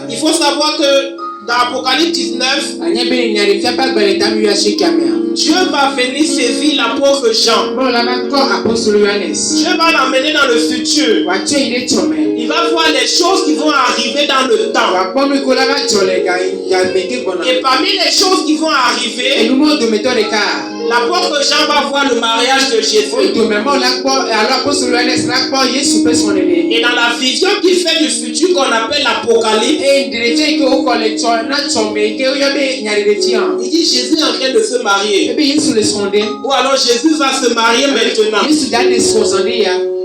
Il faut savoir que dans Apocalypse 19, Dieu va venir saisir l'apôtre Jean. Dieu va l'emmener dans le futur. Il va voir les choses qui vont arriver dans le temps. Et parmi les choses qui vont arriver, l'apôtre Jean va voir le mariage de Jésus. Et dans la vision qu'il fait du futur qu'on appelle l'Apocalypse, il dit Jésus est en train de se marier. Ou alors Jésus va se marier maintenant.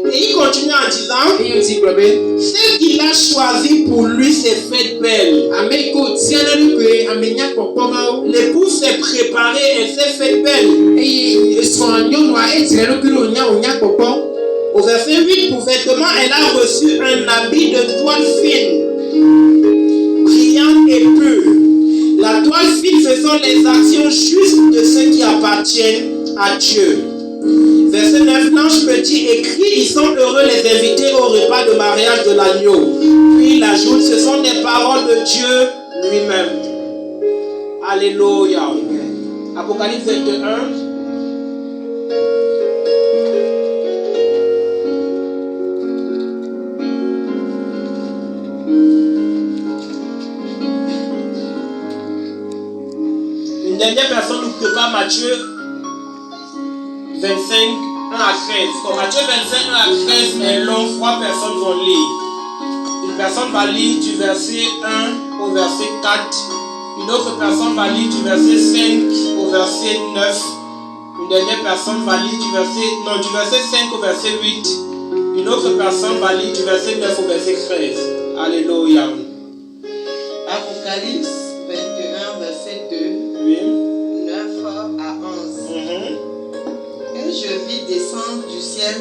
Et il continue en disant, ce qu'il a choisi pour lui s'est fait belle. L'épouse s'est préparée, elle s'est fait belle. Au verset 8, pour vêtements, elle a reçu un habit de toile fine, brillante et pure. La toile fine, ce sont les actions justes de ceux qui appartiennent à Dieu. Verset 9, l'ange me dit, écrit, ils sont heureux les invités au repas de mariage de l'agneau. Puis il ajoute, ce sont des paroles de Dieu lui-même. Alléluia. Apocalypse 21. Une dernière personne nous prépare Matthieu 25, 1 à 13. Comme Matthieu 25, 1 à 13 est long, 3 personnes vont lire. Une personne va lire du verset 1 au verset 4. Une autre personne va lire du verset 5 au verset 9. Une dernière personne va lire du verset 5 au verset 8. Une autre personne va lire du verset 9 au verset 13. Alléluia. Apocalypse 21, verset 2. Oui. 9 à 11. Et je vis descendre du ciel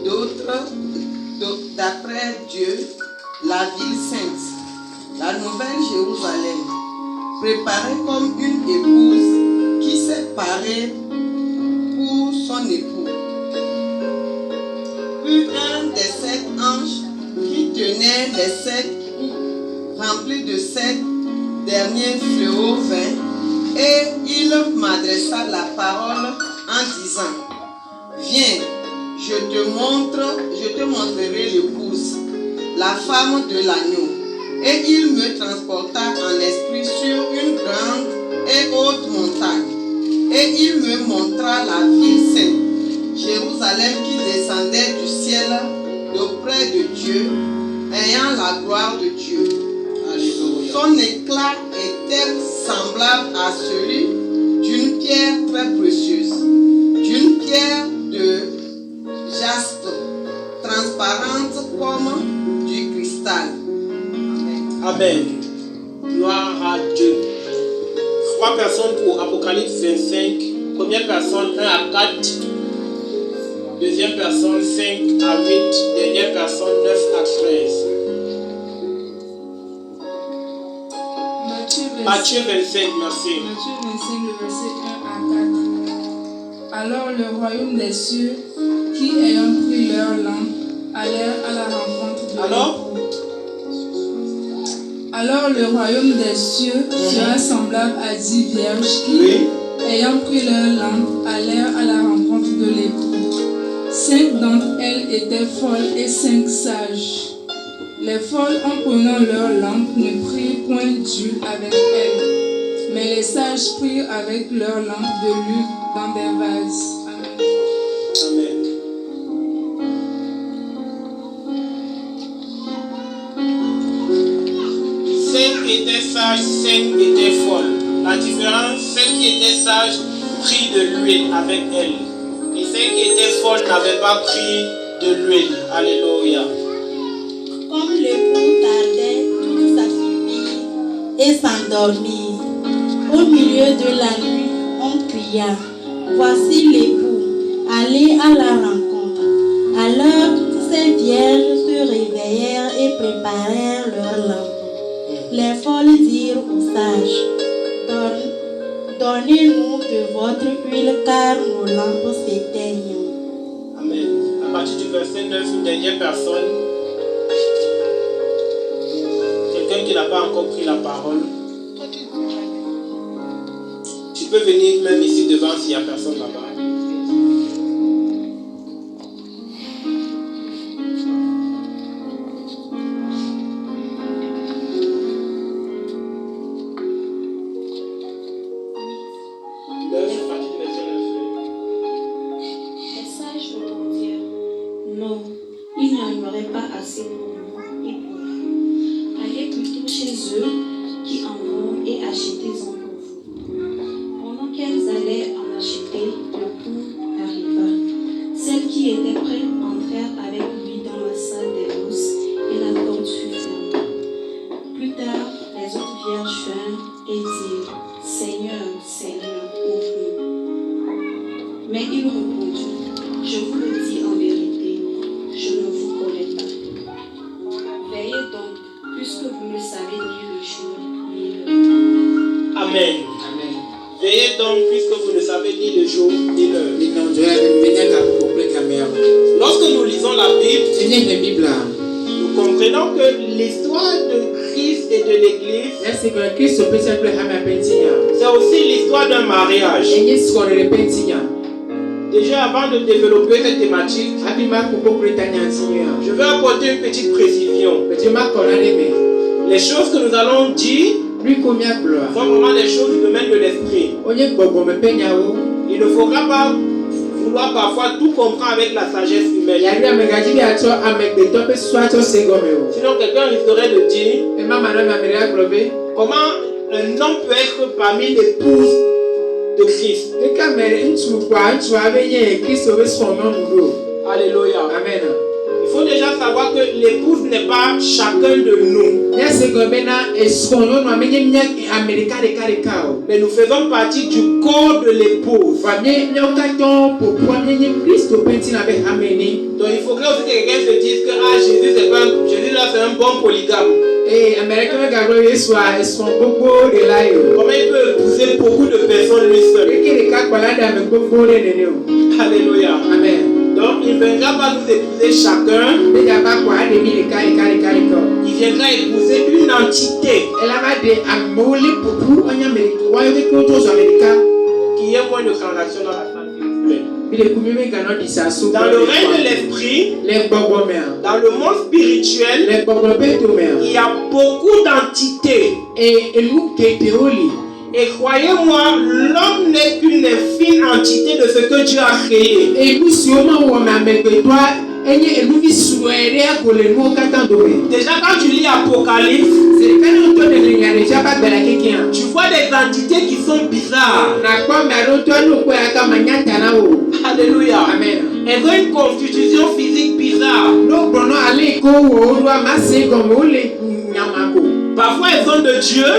d'autres, d'après Dieu, la ville sainte, la nouvelle Jérusalem, préparée comme une épouse qui s'est parée pour son époux. Puis un des 7 anges qui tenait les 7 remplis de 7 derniers fléaux vint, et il m'adressa la parole en disant, viens, je te montrerai l'épouse, la femme de l'agneau. Et il me transporta en esprit sur une grande et haute montagne. Et il me montra la ville sainte, Jérusalem, qui descendait du ciel d'auprès de Dieu, ayant la gloire de Dieu. Alléluia. Son éclat était semblable à celui d'une pierre très précieuse, d'une pierre de jaspe, transparente comme du cristal. Amen. Gloire à Dieu. 3 personnes pour Apocalypse 25. Première personne 1 à 4. Deuxième personne 5 à 8. Dernière personne 9 à 13. Matthieu 25, merci. Matthieu 25, le verset 1 à 4. Alors le royaume des cieux, qui ayant pris leur lampe, allèrent à la rencontre de Alors le royaume des cieux sera semblable à 10 vierges qui, ayant pris leur lampe, allèrent à la rencontre de l'époux. 5 d'entre elles étaient folles et 5 sages. Les folles, en prenant leur lampe, ne prirent point d'huile avec elles, mais les sages prirent avec leur lampe de l'huile dans des vases. Amen. Amen. Cinq étaient sages, 5 étaient folles. La différence, celles qui étaient sages prirent de l'huile avec elles. Et celles qui étaient folles n'avaient pas pris de l'huile. Alléluia. Comme l'époux tardait, tout s'assoupit et s'endormit. Au milieu de la nuit, on cria, voici l'époux, allez à la rencontre. Alors toutes ces vierges se réveillèrent et préparèrent leurs lampes. Les folles dirent aux sages, donnez-nous de votre huile car nos lampes s'éteignent. Amen. À partir du verset 9, une dernière personne. Quelqu'un qui qui n'a pas encore pris la parole, tu peux venir même ici devant s'il n'y a personne là-bas. Non, il n'y en aurait pas assez pour nous et pour vous. Allez plutôt chez eux qui en ont et achetez-en pour vous. Pendant qu'elles allaient en acheter, le pont arriva. Celles qui étaient prêtes entrèrent avec lui dans la salle des noces et la porte fut fermée. Plus tard, les autres vierges vinrent et dirent, Seigneur, Seigneur, ouvre-nous. Mais il répondit, je vous le dis en vérité, je ne vous connais pas. Veillez donc, puisque vous ne savez ni le jour ni l'heure. Amen. Amen. Veillez donc, puisque vous ne savez ni le jour ni l'heure. Lorsque nous lisons la Bible, nous comprenons que l'histoire de Christ et de l'Église, c'est aussi l'histoire d'un mariage. Déjà, avant de développer cette thématique, je vais apporter une petite précision. Les choses que nous allons dire sont vraiment des choses du domaine de l'esprit. Il ne faudra pas vouloir parfois tout comprendre avec la sagesse humaine. Sinon, quelqu'un risquerait de dire comment un homme peut être parmi l'épouse de Christ. Alléluia. Amen. Il faut déjà savoir que l'épouse n'est pas chacun de nous. Mais nous faisons partie du corps de l'épouse. Donc il faudrait aussi que quelqu'un se dise que Jésus là c'est un bon polygame. Comment il peut épouser beaucoup de personnes lui seul? Alléluia. Amen. Donc il ne viendra pas nous épouser chacun. Il viendra épouser une entité qui est moins de transaction dans la salle. Dans le règne de l'esprit, dans le monde spirituel, il y a beaucoup d'entités. Et croyez-moi, l'homme n'est qu'une infime entité de ce que Dieu a créé. Déjà quand tu lis Apocalypse, tu vois des entités qui sont bizarres. Alléluia. Amen. Elles ont une constitution physique bizarre. Parfois elles sont de Dieu.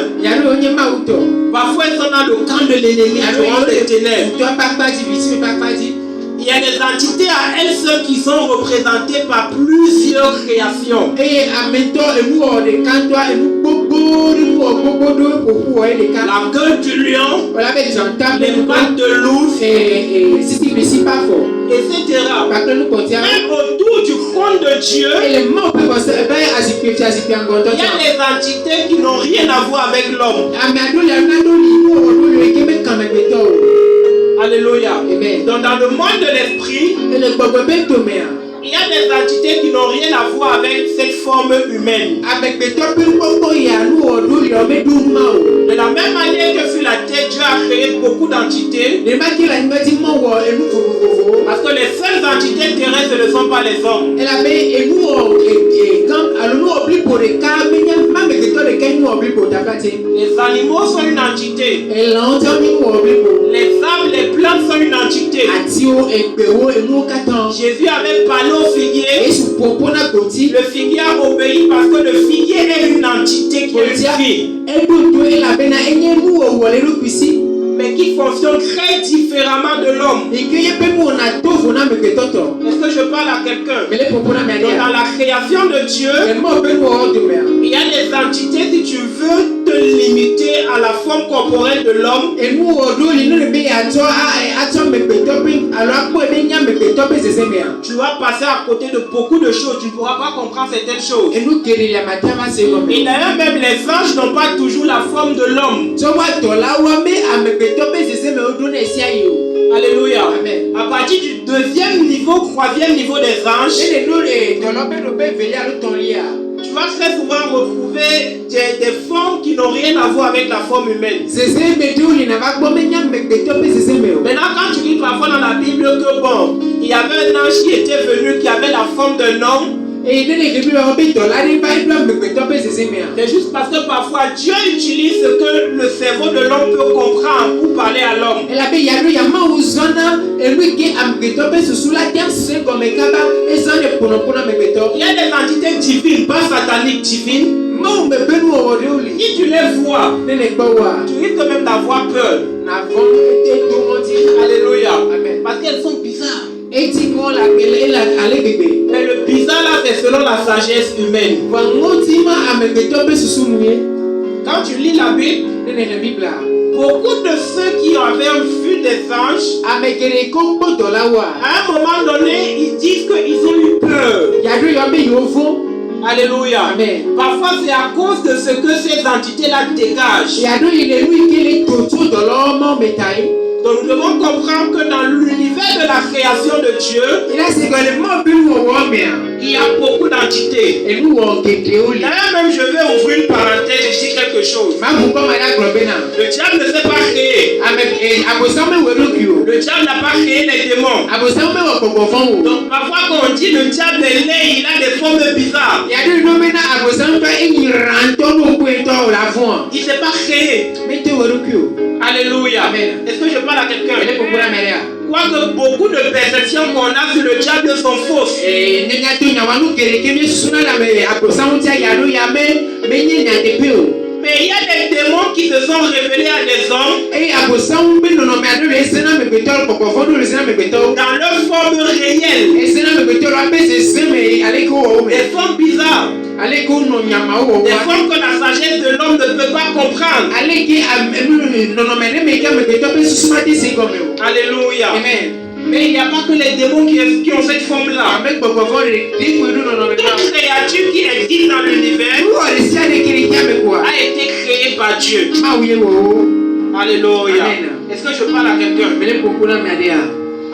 Parfois elles sont dans le camp de l'ennemi, des ténèbres. Il y a des entités à elles seules qui sont représentées par plusieurs créations. La gueule du lion, les pattes de l'ours, etc. Même autour du trône de Dieu, il y a des entités qui n'ont rien à voir avec l'homme. Alléluia. Amen. Donc dans le monde de l'esprit, il y a des entités qui n'ont rien à voir avec cette forme humaine. De la même manière que sur la terre, Dieu a créé beaucoup d'entités. Parce que les seules entités terrestres ne sont pas les hommes. Les animaux sont une entité. Les arbres, les plantes sont une entité. Jésus avait parlé au figuier. Le figuier a obéi parce que le figuier est une entité qui est une fille. Mais qui fonctionne très différemment de l'homme. Est-ce que je parle à quelqu'un? Donc dans la création de Dieu, il y a des entités, si tu veux te limiter à la forme forme corporelle de l'homme. Tu vas passer à côté de beaucoup de choses. Tu ne pourras pas comprendre certaines choses. Et d'ailleurs, même les anges n'ont pas toujours la forme de l'homme. Alléluia. Amen. À partir du deuxième niveau, troisième niveau des anges, tu vas très souvent retrouver des formes qui n'ont rien à voir avec la forme humaine. Maintenant, quand tu lis parfois dans la Bible que bon, il y avait un ange qui était venu, qui avait la forme d'un homme. C'est juste parce que parfois Dieu utilise ce que le cerveau de l'homme peut comprendre pour parler à l'homme. Il y a des entités divines, pas sataniques divines. Si tu les vois, tu risques même d'avoir peur. Alléluia. Parce qu'elles sont bizarres. Mais le bizarre là, c'est selon la sagesse humaine. Quand tu lis la Bible, beaucoup de ceux qui avaient vu des anges, à un moment donné, ils disent qu'ils ont eu peur. Alléluia. Amen. Parfois, c'est à cause de ce que ces entités-là dégagent. Donc nous devons comprendre que dans l'univers de la création de Dieu, il y a beaucoup d'entités. D'ailleurs, même je vais ouvrir une parenthèse et dire quelque chose. Le diable ne s'est pas créé. Le diable n'a pas créé les démons. Donc parfois quand on dit le diable est laid, il a des formes bizarres. Il ne s'est pas créé. Alléluia. Est-ce que je parle à quelqu'un? Quoique beaucoup de perceptions qu'on a sur le diable sont fausses. Mais il y a des démons qui se sont révélés à des hommes dans leur forme réelle. Des formes bizarres. Des formes que la sagesse de l'homme ne peut pas comprendre. Alléluia. Amen. Mais il n'y a pas que les démons qui ont cette forme-là. Toute créature qui existe dans l'univers a été créée par Dieu. Alléluia. Est-ce que je parle à quelqu'un?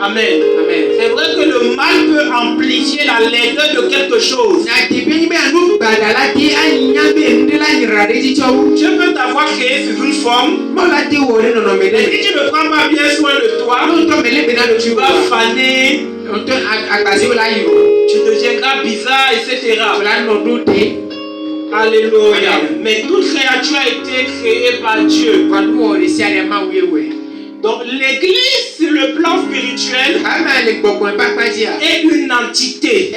Amen. Amen. C'est vrai que le mal peut amplifier la laideur de quelque chose. Dieu peut t'avoir créé sous une forme. Mais si tu ne prends pas bien soin de toi, tu vas faner, tu deviendras bizarre, etc. Alléluia. Mais toute créature a été créée par Dieu. Donc l'église sur le plan spirituel est une entité.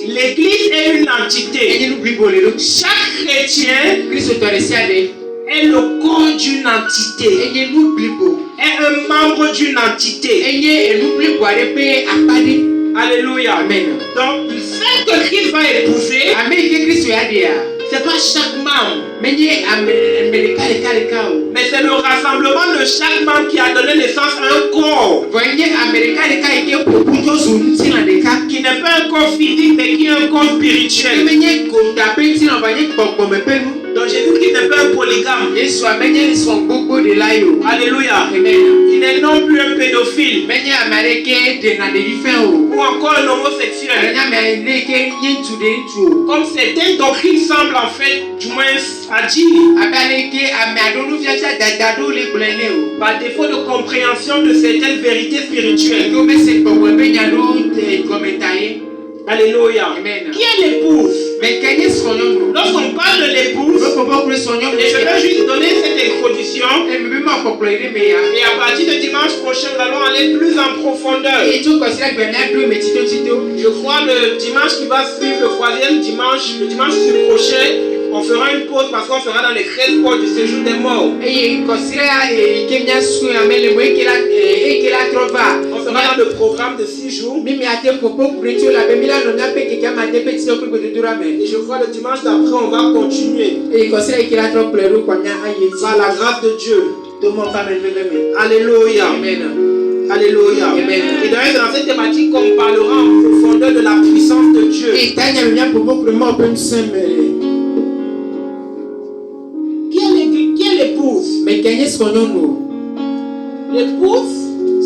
L'église est une entité. Chaque chrétien est le corps d'une entité. Est un membre d'une entité. Alléluia. Amen. Donc celle que Christ va épouser, c'est pas chaque membre. Mais c'est le rassemblement de chaque membre qui a donné naissance à un corps. Qui n'est pas un corps physique, mais qui est un corps spirituel. Donc Jésus-Christ n'est pas un polygame. Alléluia. Il n'est non plus un pédophile. Ou encore un homosexuel. Comme certaines doctrines semblent en fait, du moins à dire. Par défaut de compréhension de certaines vérités spirituelles. Alléluia. Qui est l'épouse? Lorsqu'on parle de l'épouse, et je vais juste donner cette introduction, et à partir de dimanche prochain, nous allons aller plus en profondeur. Je crois le dimanche qui va suivre, le troisième dimanche, le dimanche prochain, on fera une pause parce qu'on sera dans les 13 portes du séjour des morts. On sera dans le programme de 6 jours. Mimi ate popo preach la bemila no na pe kika mate pe tio ko de durame. Et je crois le dimanche d'après, on va continuer. Et considère qu'il a trop pleuré kwa nya aye. Par la grâce de Dieu. Tout mon femme me. Alléluia. Amen. Alléluia. Amen. Et d'ailleurs, dans cette thématique, on parlera en profondeur de la puissance de Dieu. Et tanya mia popo vraiment peut s'aimer. Qui est l'épouse? Mais kenye skonyono. L'épouse,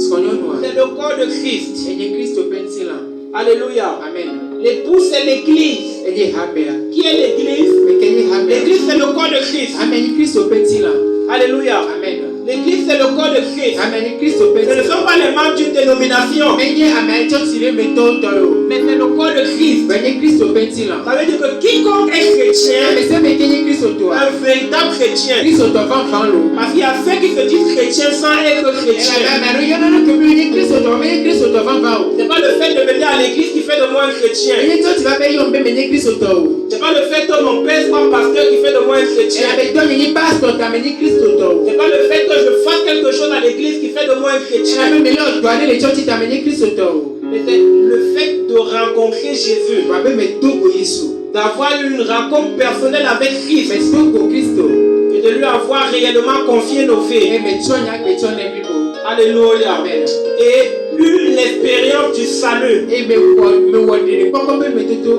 Skonyono. c'est le corps de Christ. Enye Kristo pensila. Alléluia. Amen. L'épouse, c'est l'église. Enye habea. Qui est l'église? Mais kenye habea. L'église, c'est le corps de Christ. Amen. Kristo pensila. Alléluia. Amen. L'église, c'est le corps de Christ. Amen. Kristo Ce ne pensila. sont pas les membres d'une dénomination, Menye amen chonsire meto tolo. mais c'est le corps de Christ. Benye Kristo pensila. Ça veut dire que quiconque est chrétien, Mais c'est kenye Kristo toi. un véritable chrétien. Kristo toi fan lo. Parce qu'il y a ceux qui se disent chrétiens sans être chrétiens. C'est pas le fait de venir à l'église qui fait de moi un chrétien. C'est pas le fait que mon père soit pasteur qui fait de moi un chrétien. C'est pas le fait que je fasse quelque chose à l'église qui fait de moi un chrétien. Mais c'est le fait de rencontrer Jésus. D'avoir une rencontre personnelle avec Christ. Et de lui avoir réellement confié nos vies. Alléluia. Et eu l'expérience du salut.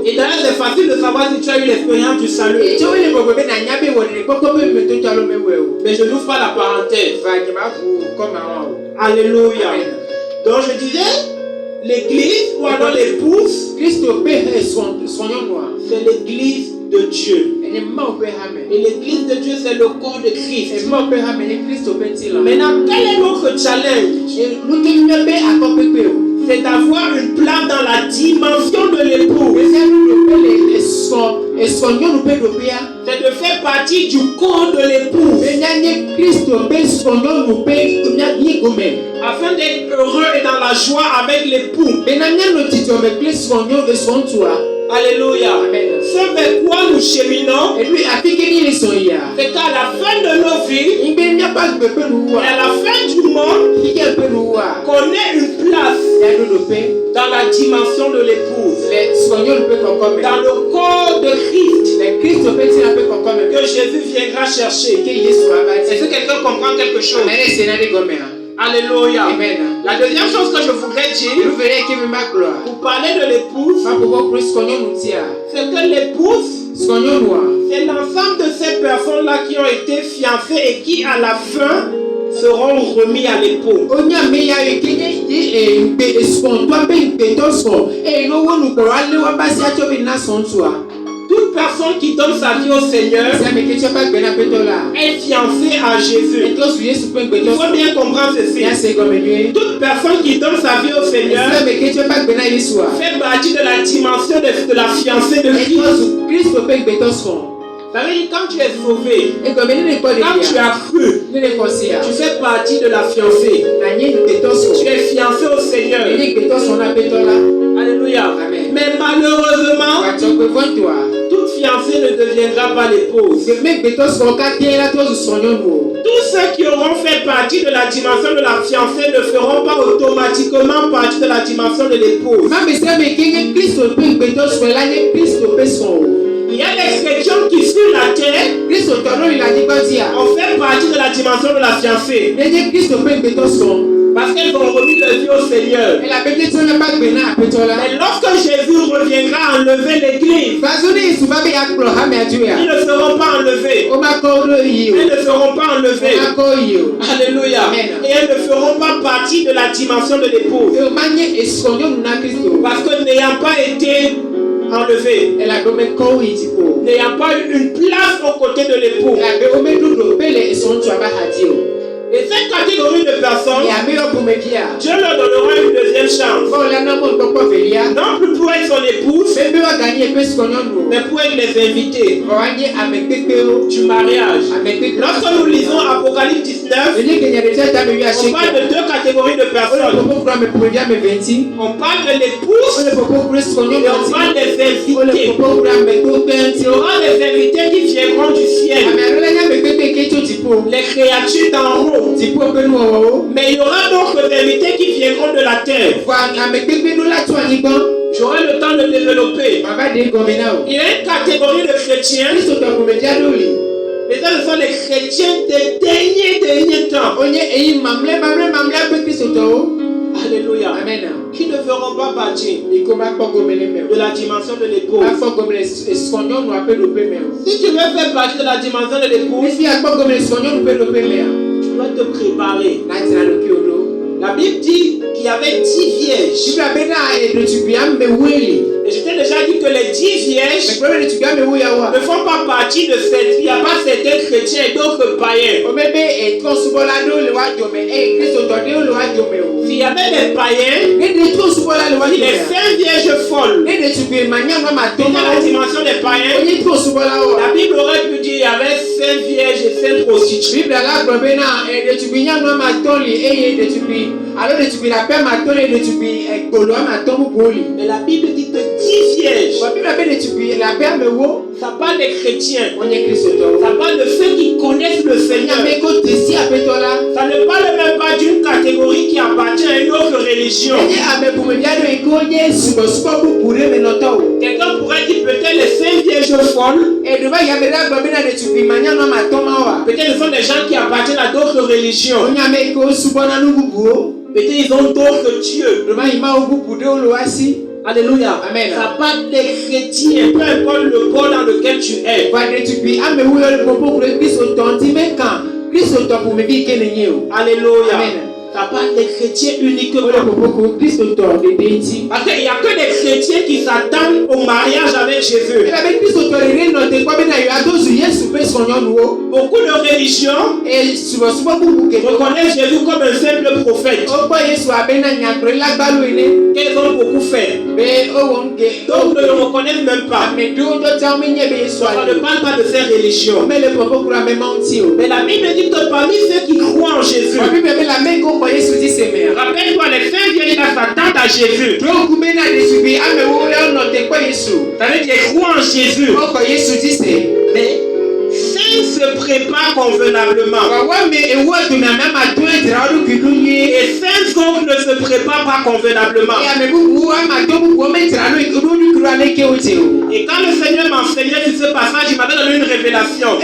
Et d'ailleurs, c'est facile de savoir si tu as eu l'expérience du salut. Mais je n'ouvre pas la parenthèse. Alléluia. Donc je disais, l'église ou alors l'épouse, c'est l'église de Dieu. Et l'église de Dieu, c'est le corps de Christ. Maintenant, quel est notre challenge? C'est d'avoir une place dans la dimension de l'épouse. C'est de faire partie du corps de l'épouse. Afin d'être heureux et dans la joie avec l'époux. Alléluia. Ce vers quoi nous cheminons, c'est qu'à la fin de nos vies, et à la fin du monde, qu'on ait une place dans la dimension de l'épouse, dans le corps de Christ, que Jésus viendra chercher. Est-ce que quelqu'un comprend quelque chose? Alléluia. Amen. La deuxième chose que je voudrais dire, pour parler de l'épouse, c'est que l'épouse, c'est l'ensemble de ces personnes-là qui ont été fiancées et qui, à la fin, seront remis à l'époux. Toute personne qui donne sa vie au Seigneur est fiancée à Jésus. Il faut bien comprendre ceci. Toute personne qui donne sa vie au Seigneur fait partie de la dimension de la fiancée de Christ. Ça veut dire quand tu es sauvé, quand tu as cru, tu fais partie de la fiancée. Tu es fiancé au Seigneur. Alléluia. Amen. Mais malheureusement, toute fiancée ne deviendra pas l'épouse. Tous ceux qui auront fait partie de la dimension de la fiancée ne feront pas automatiquement partie de la dimension de l'épouse. Il y a des chrétiens qui sur la terre ont fait partie de la dimension de la fiancée. Parce qu'elles ont remis leur vie au Seigneur. Mais lorsque Jésus reviendra enlever l'église, ils ne seront pas enlevés. Elles ne seront pas enlevées. Alléluia. Et elles ne feront pas partie de la dimension de l'épouse. Parce que n'ayant pas été enlevée, n'ayant pas eu une place aux côtés de l'époux. Et cette catégorie de personnes, Dieu leur donnera une deuxième chance. Non plus pour être son épouse, mais pour être les invités du mariage. Lorsque nous lisons Apocalypse 19, on parle de deux catégories de personnes. On parle de l'épouse et on parle des invités. Il y aura des invités qui viendront du ciel. les créatures d'en haut. Mais il y aura d'autres vérités qui viendront de la terre. J'aurai le temps de développer. Il y a une catégorie de chrétiens. Mais ce sont les chrétiens des derniers temps. Alléluia. Amen. Qui ne feront pas partie de la dimension de l'épouse. Si tu veux faire partie de la dimension de l'épouse, tu dois te préparer. La Bible dit qu'il y avait 10 vierges. Et je t'ai déjà dit que les 10 vierges ne font pas partie de cette. Il n'y a pas certains chrétiens et d'autres païens. S'il y avait des païens, les 5 vierges folles, dans la dimension des païens, la Bible aurait pu dire qu'il y avait 5 vierges et 5 prostituées. Mais la Bible dit que 10 vierges, ça parle des chrétiens, ça parle de ceux qui connaissent le Seigneur. Ça ne parle même pas d'une catégorie qui appartient à une autre religion. Quelqu'un pourrait dire peut-être les 5 vierges folles, peut-être ce sont des gens qui appartiennent à d'autres religions. Peut-être ils ont d'autres dieux. Alléluia. Amen. Ça parle des chrétiens, peu importe le corps dans lequel tu es. Alléluia. Amen. Ça parle des chrétiens uniquement. Parce qu'il n'y a que des chrétiens qui s'attendent au mariage avec Jésus. Beaucoup de religions reconnaissent Jésus comme un simple prophète. Qu'elles ont beaucoup fait. D'autres ne le reconnaissent même pas. On ne parle pas de ces religions. Mais la Bible dit que parmi ceux qui croient en Jésus, rappelle-toi, les 5 vierges s'attendent à Jésus. Ça veut dire croient en Jésus. Mais 5 se préparent convenablement. Et 5 autres ne se préparent pas convenablement. Et quand le Seigneur m'enseignait sur ce passage, il m'avait donné une révélation.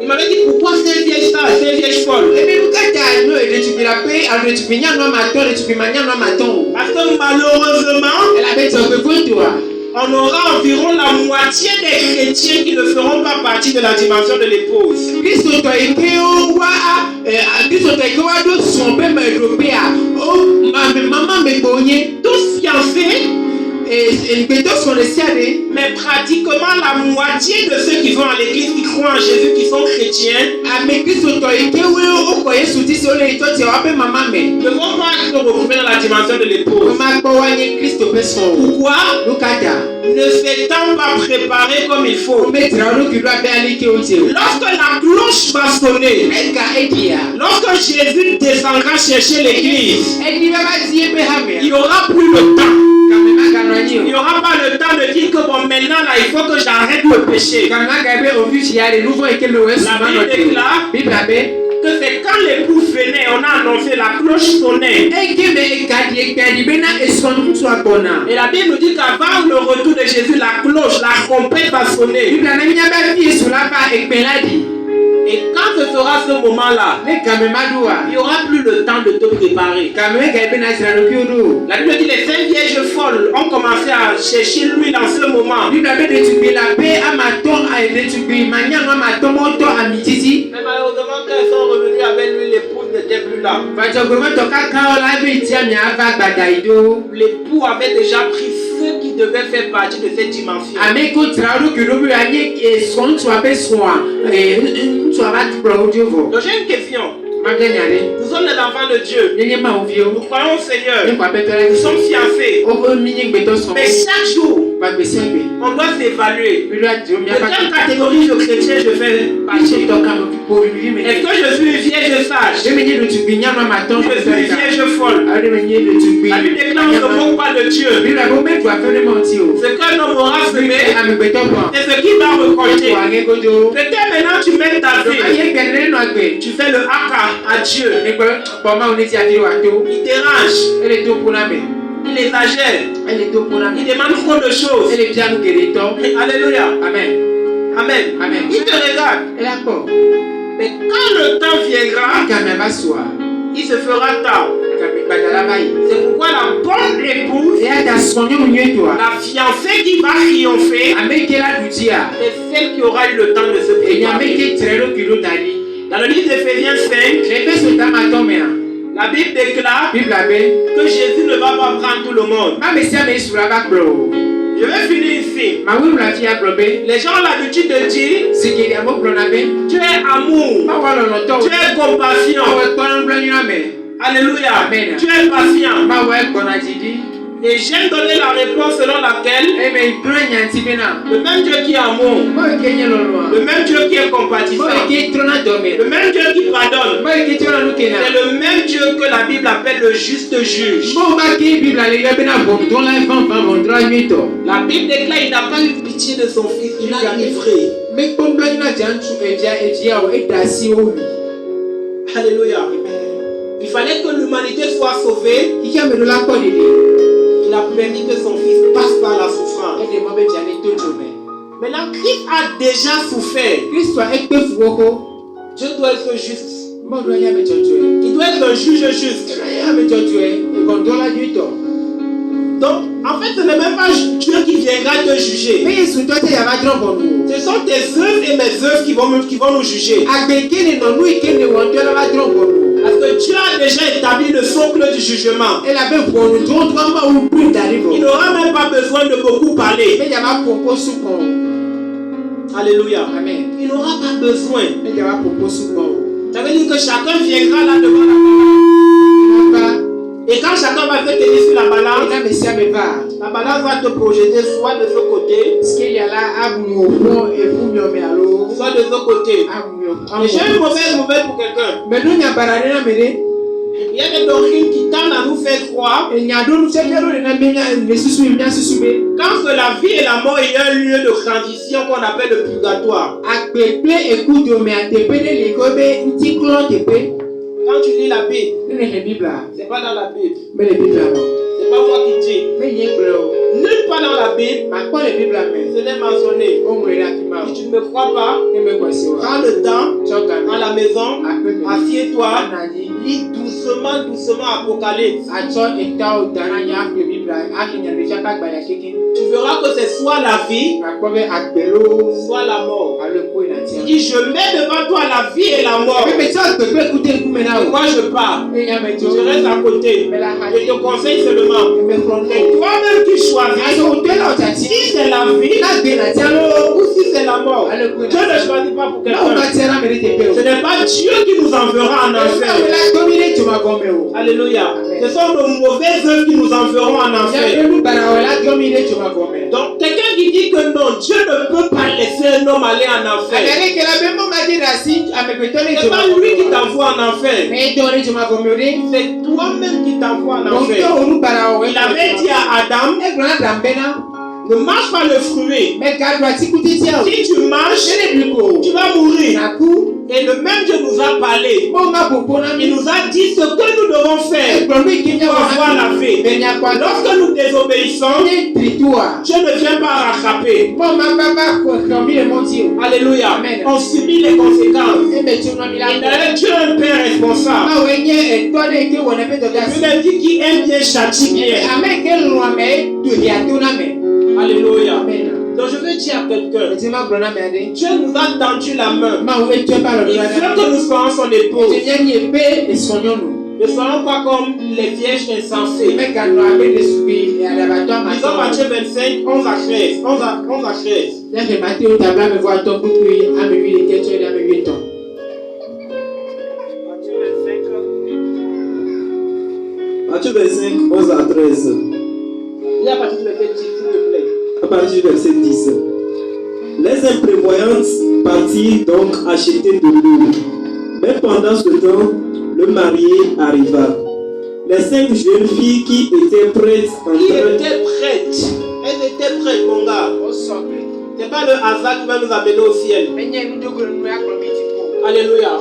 Il m'avait dit pourquoi 5 vierges ça, 5 vierges folles. Parce que malheureusement, on aura environ la moitié des chrétiens qui ne feront pas partie de la dimension de l'épouse. Tous fiancés, mais pratiquement la moitié de ceux qui vont à l'église, qui croient en Jésus, qui sont chrétiens, ne vont pas se retrouver dans la dimension de l'épouse. Pourquoi? Ne s'étant pas préparé comme il faut. Lorsque la cloche va sonner, lorsque Jésus descendra chercher l'église, il n'y aura plus le temps. Il n'y aura pas le temps de dire que bon, maintenant là, il faut que j'arrête le péché. La Bible déclare que c'est quand l'époux venait, on a annoncé, la cloche sonnait. Et la Bible nous dit qu'avant le retour de Jésus, la cloche, la trompette va sonner. Et quand ce sera ce moment-là, il n'y aura plus le temps de te préparer. La Bible dit les 5 vierges folles ont commencé à chercher lui dans ce moment. Mais malheureusement, quand elles sont revenues avec lui, l'épouse n'était plus là. L'époux avait déjà pris ceux qui devaient faire partie de cette dimension. Donc j'ai une question. Nous sommes des enfants de Dieu. Nous croyons au Seigneur. Nous sommes fiancés. Mais chaque jour, On doit s'évaluer. De quelle catégorie de chrétien je fais partie? Est-ce que je suis une vierge sage? Je suis une vierge folle. La Bible déclare qu'on ne se moque pas de Dieu. Ce qu'un homme aura semé, c'est ce qu'il va récolter. Peut-être maintenant tu mets ta vie, tu fais le haka à Dieu. Il dérange. Il exagère. Il demande trop de choses. Alléluia. Amen. Amen. Amen. Il te regarde. Mais quand le temps viendra, il se fera tard. C'est pourquoi la bonne épouse, la fiancée qui va triompher, c'est celle qui aura eu le temps de se préparer. Dans le livre d'Éphésiens 5, la Bible déclare que Jésus ne va pas prendre tout le monde. Je vais finir ici. Les gens ont l'habitude de dire tu es amour, tu es compassion. Alléluia. Amen. Tu es patient. Et j'aime donner la réponse selon laquelle le même Dieu qui est amour, le même Dieu qui est compatissant, le même Dieu qui pardonne, c'est le même Dieu que la Bible appelle le juste juge. La Bible déclare qu'il n'a pas eu pitié de son fils, il l'a livré. Alléluia. Il fallait que l'humanité soit sauvée. Il a permis que son fils passe par la souffrance. Maintenant, Christ a déjà souffert. Dieu doit être juste. Il doit être un juge juste. Donc, en fait, ce n'est même pas Dieu qui viendra te juger. Ce sont tes œuvres et mes œuvres qui vont nous juger. Parce que Dieu a déjà établi le socle du jugement. Il n'aura même pas besoin de beaucoup parler. Alléluia. Amen. Il n'aura pas besoin. Ça veut dire que chacun viendra là devant la balance. Et quand chacun va se tenir sur la balance va te projeter soit de ce côté, soit de ce côté. Et j'ai une mauvaise nouvelle pour quelqu'un. Il y a des doctrines qui tendent à nous faire croire quand que la vie et la mort il y a un lieu de transition qu'on appelle le purgatoire. Quand tu lis la Bible, c'est pas dans la Bible. C'est pas moi qui dis. Nulle part dans la Bible, ce n'est mentionné. Si tu ne me crois pas, prends le temps, à la maison, assieds-toi, lis doucement Apocalypse. Tu verras que c'est soit la vie, soit la mort. Il dit, je mets devant toi la vie et la mort. Moi je pars. Je reste à côté. Je te conseille seulement. C'est toi-même qui choisis. Si c'est la vie ou si c'est la mort. Dieu ne choisit pas pour quelqu'un. Ce n'est pas Dieu qui nous enverra en enfer. Alléluia. Ce sont nos mauvaises œuvres qui nous enverront en enfer. Donc quelqu'un qui dit que non, Dieu ne peut pas laisser un homme aller en enfer. C'est pas lui qui t'envoie en enfer. C'est toi-même qui t'envoie en enfer. Il avait dit à Adam, ne mange pas le fruit. Si tu manges, tu vas mourir. Et le même Dieu nous a parlé. Il nous a dit ce que nous devons faire pour avoir la vie. Lorsque nous désobéissons, Dieu ne vient pas rattraper. Alléluia. On subit les conséquences. Et d'ailleurs, Dieu est un père responsable. Dieu dit qu'il aime bien châtie bien. Alléluia. Donc je veux dire à quelqu'un, Dieu nous a tendu la main. Il veut que nous soyons son épouse. Ne soyons pas comme les vierges insensées. Disons Matthieu 25, 11 à 13. 11 à 13. Matthieu 25, 11 à 13. Il y a partir du verset 10, s'il te plaît. À partir du verset 10. Les imprévoyantes partirent donc acheter de l'eau. Mais pendant ce temps, le marié arriva. Les 5 jeunes filles qui étaient prêtes Qui était prête. Elle était prête, mon gars. C'est pas le hasard qui va nous amener au ciel. Alléluia.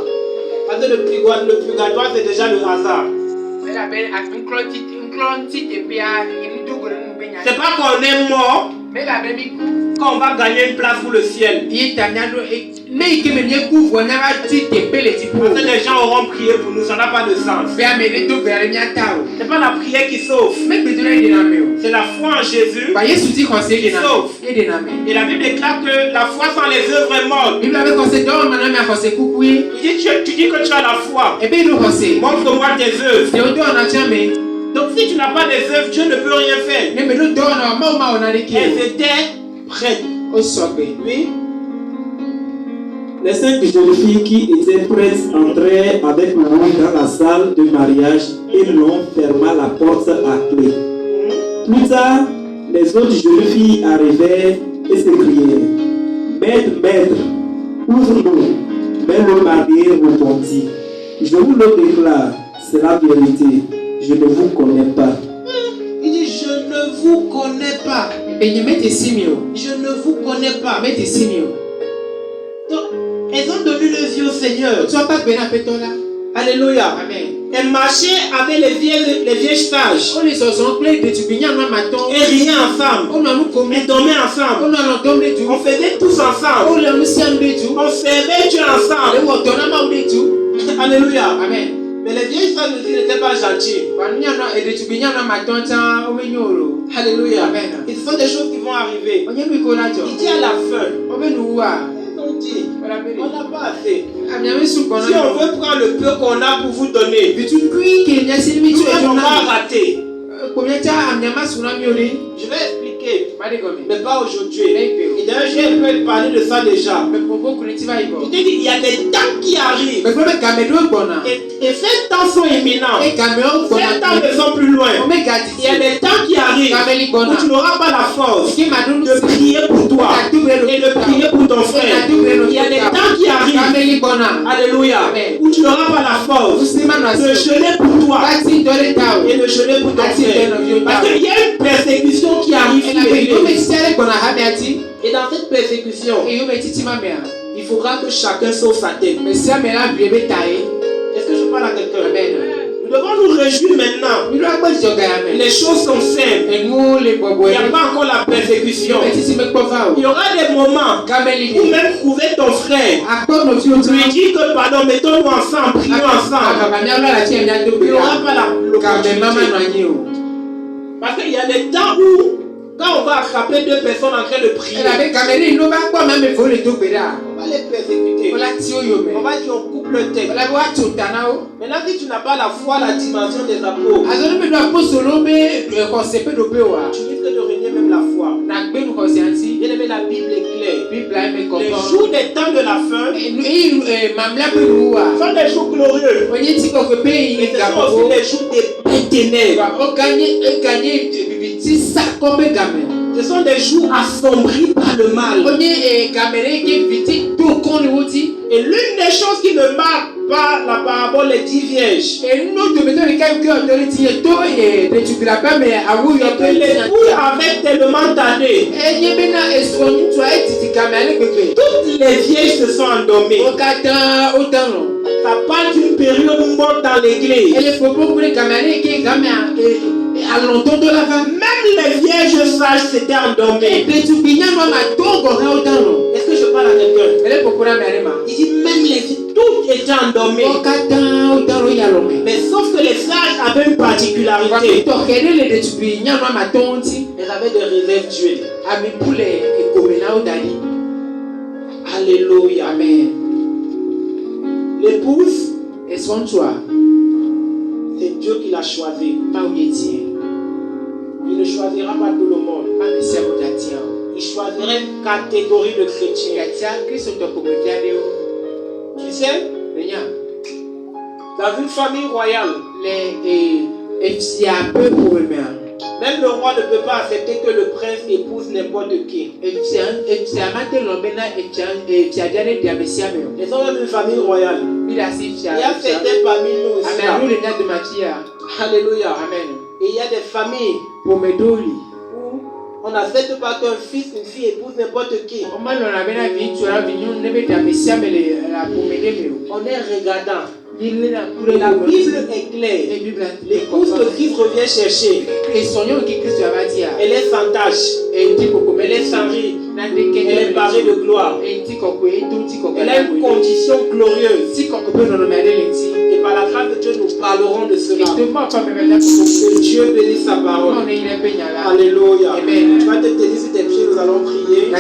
Parce que le purgatoire, c'est déjà le hasard. C'est pas qu'on est mort qu'on va gagner une place pour le ciel. Parce que les gens auront prié pour nous, ça n'a pas de sens. C'est pas la prière qui sauve. C'est la foi en Jésus qui sauve. Et la Bible déclare que la foi sans les œuvres est morte. Tu dis que tu as la foi. Montre-moi tes œuvres. Donc si tu n'as pas des œuvres, Dieu ne peut rien faire. Elles étaient prêtes. Oui. Les 5 jeunes filles qui étaient prêtes entrèrent avec lui dans la salle de mariage et l'on ferma la porte à clé. Plus tard, les autres jeunes filles arrivèrent et s'écrièrent: Maître, maître, ouvre-nous. Mais le marié répondit: Je vous le déclare, c'est la vérité. Je ne vous connais pas. Il dit: Je ne vous connais pas. Je ne vous connais pas. Donc, elles ont donné les yeux au Seigneur. Alléluia. Amen. Elles marchaient avec les vieilles sages. Et riaient ensemble. Elles dormaient ensemble. On faisait tous ensemble. On servait Dieu ensemble. Alléluia. Amen. Mais les vieilles sages aussi n'étaient pas gentilles. Alléluia. Amen. Et ce sont des choses qui vont arriver. Il dit à la fin, on dit, on n'a pas assez. Si on veut prendre le peu qu'on a pour vous donner, on va rater. Je vais expliquer, mais pas aujourd'hui. Et d'ailleurs, j'ai parlé de ça déjà. Il dit qu'il y a des temps qui arrivent. Et ces temps sont imminents. Ces temps ne sont plus loin. Il y a des temps qui arrivent où tu n'auras pas la force de prier pour toi et de prier pour ton frère. Il y a des temps qui arrivent, alléluia, où tu n'auras pas la force de jeûner pour toi et de jeûner pour ton frère. Parce qu'il y a une persécution qui arrive sur l'Église. Et dans cette persécution, il faudra que chacun sauve sa tête. Est-ce que je parle à quelqu'un? Nous devons nous réjouir maintenant. Les choses sont simples. Il n'y a pas encore la persécution. Il y aura des moments où même trouver ton frère, lui dire que pardon, mettons-nous ensemble, prions ensemble. Il n'y aura pas l'opportunité. Parce qu'il y a des temps où, quand on va attraper 2 personnes en train de prier, on va les persécuter. On va dire on coupe le texte. Maintenant, si tu n'as pas la foi, la dimension des apôtres, tu risques de renier même la foi. Bien aimé, la Bible est claire. Les jours des temps de la fin sont des jours glorieux. Et ce sont aussi les jours des ténèbres. Ce sont des jours assombris par le mal. Et l'une des choses qui ne marque pas la parabole des 10 vierges, l'époux avait tellement tardé. Toutes les vierges se sont endormies. Ça parle d'une période où on monte dans l'église. Même les vierges sages s'étaient endormies. Est-ce que je parle à quelqu'un? Il dit même les filles, toutes étaient endormies. Mais sauf que les sages avaient une particularité. Elles avaient des réserves d'huile. Alléluia. Amen. L'épouse, c'est Dieu qui l'a choisi. Il ne choisira pas tout le monde. Il choisirait une catégorie de chrétiens. Tu sais, dans une famille royale, Même le roi ne peut pas accepter que le prince épouse n'importe qui. Ils ont même une famille royale. Il y a certains parmi nous aussi. Alléluia. Amen. Et il y a des familles où on n'accepte pas qu'un fils, une fille épouse n'importe qui. On est regardant. La Bible est claire. L'épouse que Christ revient chercher, elle est sans tache, elle est sans ride, elle est parée de gloire, elle a une condition glorieuse. Et par la grâce de Dieu, nous parlerons de cela. Que Dieu bénisse sa parole. Alléluia. Tu vas te tenir sur tes pieds, nous allons prier.